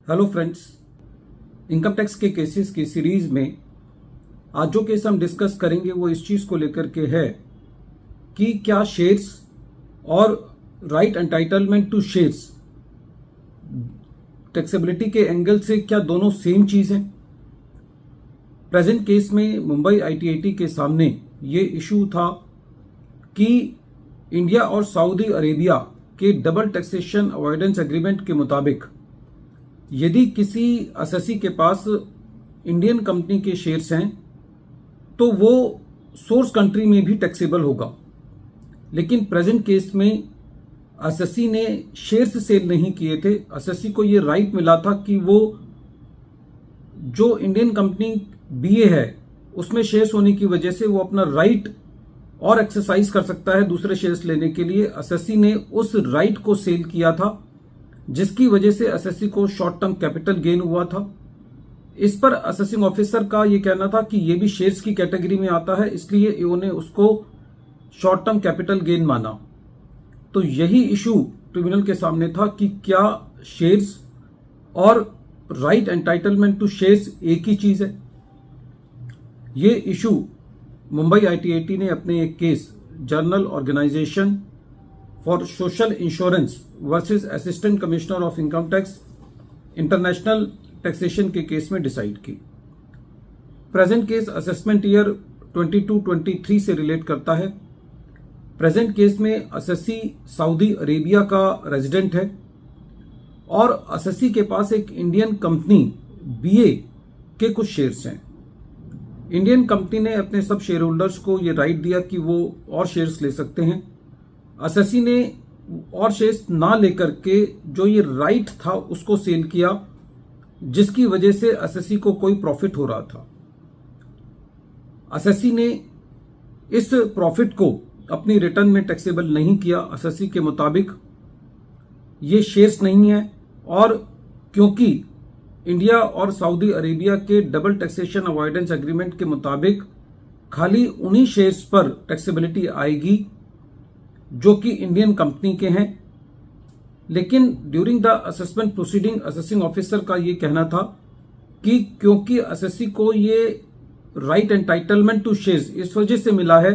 Hello friends, income tax के cases की series में आज जो केस हम डिस्कस करेंगे वो इस चीज़ को लेकर के है कि क्या शेयर्स और right entitlement to shares taxability के एंगल से क्या दोनों सेम चीज़ है। प्रेजेंट केस में मुंबई आईटीएटी के सामने ये इशू था कि इंडिया और सऊदी अरेबिया के डबल टैक्सेशन अवॉइडेंस एग्रीमेंट के मुताबिक यदि किसी असेसी के पास इंडियन कंपनी के शेयर्स हैं तो वो सोर्स कंट्री में भी टैक्सेबल होगा, लेकिन प्रेजेंट केस में असेसी ने शेयर्स सेल नहीं किए थे। असेसी को ये राइट मिला था कि वो जो इंडियन कंपनी बीए है उसमें शेयर्स होने की वजह से वो अपना राइट और एक्सरसाइज कर सकता है दूसरे शेयर्स लेने के लिए। असेसी ने उस राइट को सेल किया था जिसकी वजह से असेसी को शॉर्ट टर्म कैपिटल गेन हुआ था। इस पर असेसिंग ऑफिसर का यह कहना था कि यह भी शेयर्स की कैटेगरी में आता है, इसलिए इन्होंने उसको शॉर्ट टर्म कैपिटल गेन माना। तो यही इशू ट्रिब्यूनल के सामने था कि क्या शेयर्स और राइट एंटाइटलमेंट टू शेयर्स एक ही चीज है। ये इशू मुंबई आईटीएटी ने अपने एक case general organisation for social insurance versus assistant commissioner of income tax international taxation के केस में डिसाइड की। प्रेजेंट केस असेसमेंट ईयर 22-23 से रिलेट करता है। प्रेजेंट केस में असेसी सऊदी अरेबिया का रेजिडेंट है और असेसी के पास एक इंडियन कंपनी बीए के कुछ शेयर्स हैं। इंडियन कंपनी ने अपने सब शेयर होल्डर्स को ये राइट दिया कि वो और शेयर्स ले सकते हैं। असेसी ने और शेयर्स ना लेकर के जो ये राइट था उसको सेल किया, जिसकी वजह से असेसी को कोई प्रॉफिट हो रहा था। असेसी ने इस प्रॉफिट को अपनी रिटर्न में टैक्सेबल नहीं किया। असेसी के मुताबिक ये शेयर्स नहीं है और क्योंकि इंडिया और सऊदी अरेबिया के डबल टैक्सेशन अवॉइडेंस एग्रीमेंट के मुताबिक खाली उन्हीं शेयर्स पर टैक्सेबिलिटी आएगी जो कि इंडियन कंपनी के हैं। लेकिन during the assessment proceeding assessing officer का ये कहना था कि क्योंकि असेसी को ये राइट एंटाइटलमेंट टू शेयर्स इस वजह से मिला है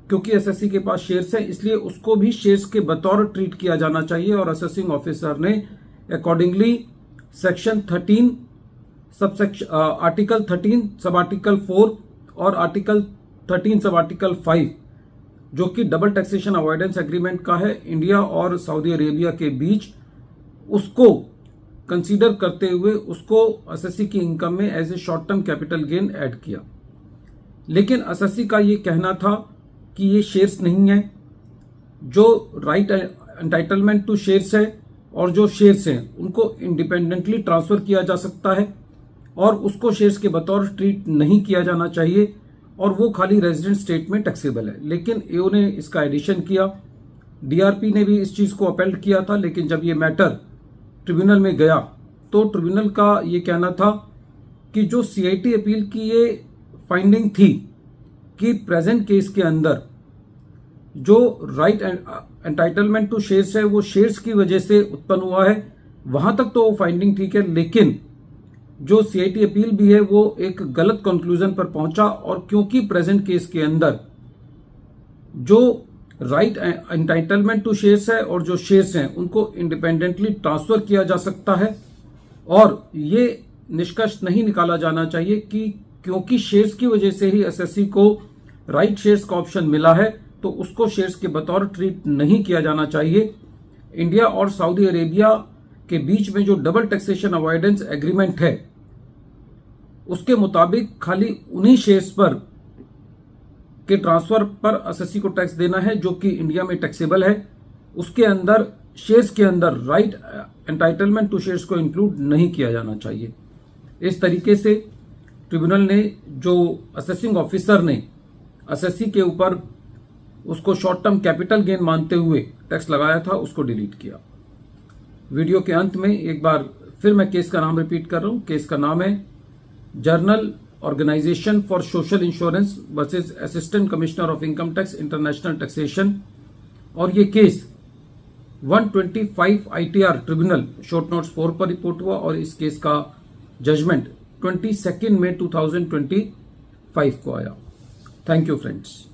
क्योंकि असेसी के पास शेयर्स हैं, इसलिए उसको भी शेयर्स के बतौर ट्रीट किया जाना चाहिए। और असेसिंग ऑफिसर ने accordingly section 13 article 13 sub article 4 और आर्टिकल 13 सब आर्टिकल 5 जो कि डबल टैक्सेशन अवॉइडेंस एग्रीमेंट का है इंडिया और सऊदी अरेबिया के बीच, उसको कंसीडर करते हुए उसको असेसी की इनकम में as a short term capital gain add किया। लेकिन असेसी का ये कहना था कि ये शेयर्स नहीं है, जो राइट एंटाइटलमेंट टू शेयर्स है और जो शेयर्स हैं उनको इंडिपेंडेंटली ट्रांसफर किया जा सकता है और उसको शेयर्स के बतौर ट्रीट नहीं किया जाना चाहिए और वो खाली रेजिडेंट स्टेट में टैक्सेबल है। लेकिन एओ ने इसका एडिशन किया, डीआरपी ने भी इस चीज को अपील किया था। लेकिन जब ये मैटर ट्रिब्यूनल में गया तो ट्रिब्यूनल का ये कहना था कि जो सीआईटी अपील की ये फाइंडिंग थी कि प्रेजेंट केस के अंदर जो राइट एंटाइटलमेंट टू शेयर्स है वो शेयर्स की वजह से उत्पन्न हुआ है, वहां तक तो वो फाइंडिंग ठीक है। लेकिन जो सीआईटी अपील भी है वो एक गलत कंक्लूजन पर पहुंचा और क्योंकि प्रेजेंट केस के अंदर जो राइट एंटाइटलमेंट टू शेयर्स है और जो शेयर्स हैं उनको इंडिपेंडेंटली ट्रांसफर किया जा सकता है और ये निष्कर्ष नहीं निकाला जाना चाहिए कि क्योंकि शेयर्स की वजह से ही एसएससी को राइट शेयर्स का ऑप्शन मिला है तो उसको शेयर्स के बतौर ट्रीट नहीं किया जाना चाहिए। इंडिया और सऊदी अरेबिया के बीच में जो डबल टैक्सेशन अवॉइडेंस एग्रीमेंट है उसके मुताबिक खाली उन्हीं शेयर्स पर के ट्रांसफर पर असेसी को टैक्स देना है जो कि इंडिया में टैक्सेबल है। उसके अंदर शेयर्स के अंदर राइट एंटाइटलमेंट टू शेयर्स को इंक्लूड नहीं किया जाना चाहिए। इस तरीके से ट्रिब्यूनल ने जो असेसिंग ऑफिसर ने असेसी के ऊपर उसको शॉर्ट टर्म कैपिटल गेन मानते हुए टैक्स लगाया था उसको डिलीट किया। वीडियो के अंत में एक बार फिर मैं केस का नाम रिपीट कर रहा हूं। केस का नाम है general organisation for social insurance versus assistant commissioner of income tax international taxation और ये case 125 ITR tribunal short notes 4 पर रिपोर्ट हुआ और इस केस का जजमेंट 22 मई 2025 को आया। Thank you friends.